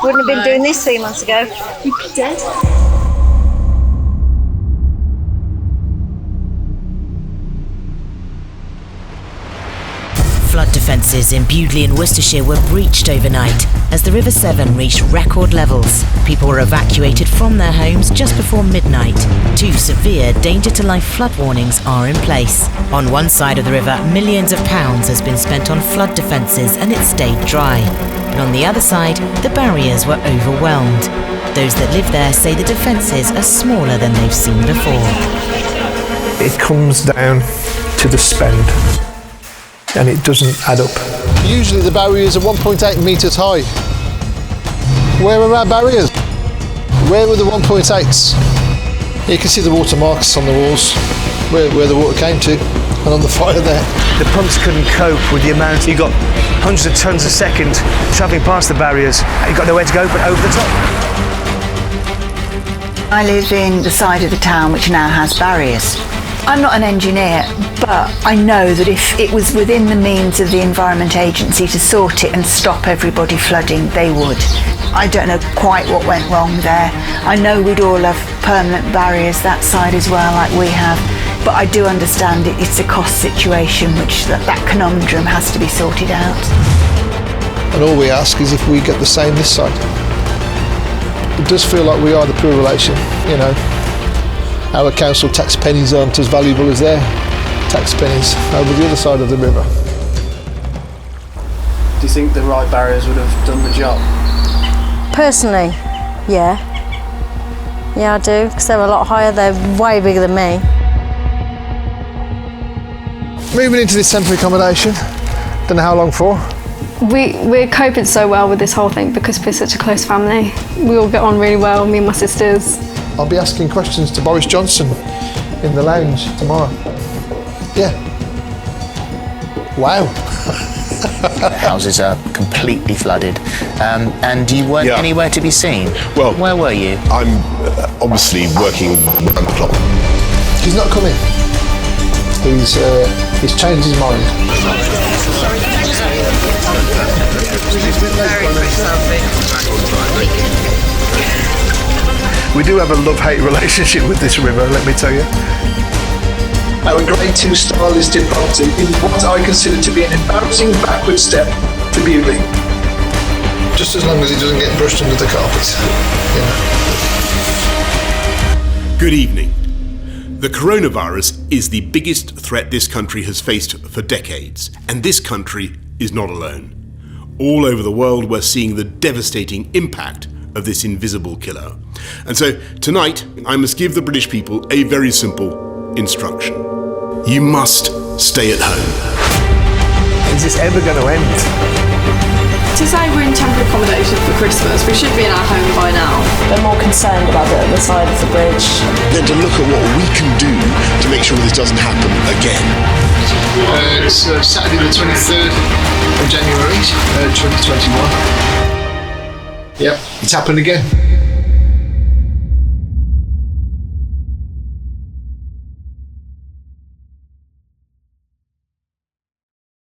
Wouldn't have been doing this 3 months ago. You'd be dead. Flood defences in Bewdley and Worcestershire were breached overnight as the River Severn reached record levels. People were evacuated from their homes just before midnight. 2 severe danger-to-life flood warnings are in place. On one side of the river, millions of pounds has been spent on flood defences and it stayed dry. But on the other side, the barriers were overwhelmed. Those that live there say the defences are smaller than they've seen before. It comes down to the spend, and it doesn't add up. Usually the barriers are 1.8 metres high. Where are our barriers? Where were the 1.8s? You can see the watermarks on the walls, where the water came to, and on the fire there. The pumps couldn't cope with the amount. You got hundreds of tonnes a second travelling past the barriers, and you've got nowhere to go but over the top. I live in the side of the town which now has barriers. I'm not an engineer, but I know that if it was within the means of the Environment Agency to sort it and stop everybody flooding, they would. I don't know quite what went wrong there. I know we'd all have permanent barriers that side as well, like we have, but I do understand it's a cost situation, which that conundrum has to be sorted out. And all we ask is if we get the same this side. It does feel like we are the poor relation, you know. Our council tax pennies aren't as valuable as their tax pennies over the other side of the river. Do you think the right barriers would have done the job? Personally, yeah. Yeah, I do, because they're a lot higher, they're way bigger than me. Moving into this temporary accommodation, don't know how long for. We're coping so well with this whole thing because we're such a close family. We all get on really well, me and my sisters. I'll be asking questions to Boris Johnson in the lounge tomorrow. Yeah. Wow. Houses are completely flooded, and you weren't anywhere to be seen. Well, where were you? I'm obviously working around the clock. He's not coming. He's changed his mind. We do have a love-hate relationship with this river, let me tell you. Our Grade 2 style is departed in what I consider to be an embarrassing backward step for Bewdley. Just as long as it doesn't get brushed under the carpet. Yeah. Good evening. The coronavirus is the biggest threat this country has faced for decades, and this country is not alone. All over the world, we're seeing the devastating impact of this invisible killer. And so tonight, I must give the British people a very simple instruction. You must stay at home. Is this ever going to end? To say we're in temporary accommodation for Christmas, we should be in our home by now. They're more concerned about the other side of the bridge. Then to look at what we can do to make sure this doesn't happen again. It's Saturday the 23rd of January 2021. Yep, it's happened again.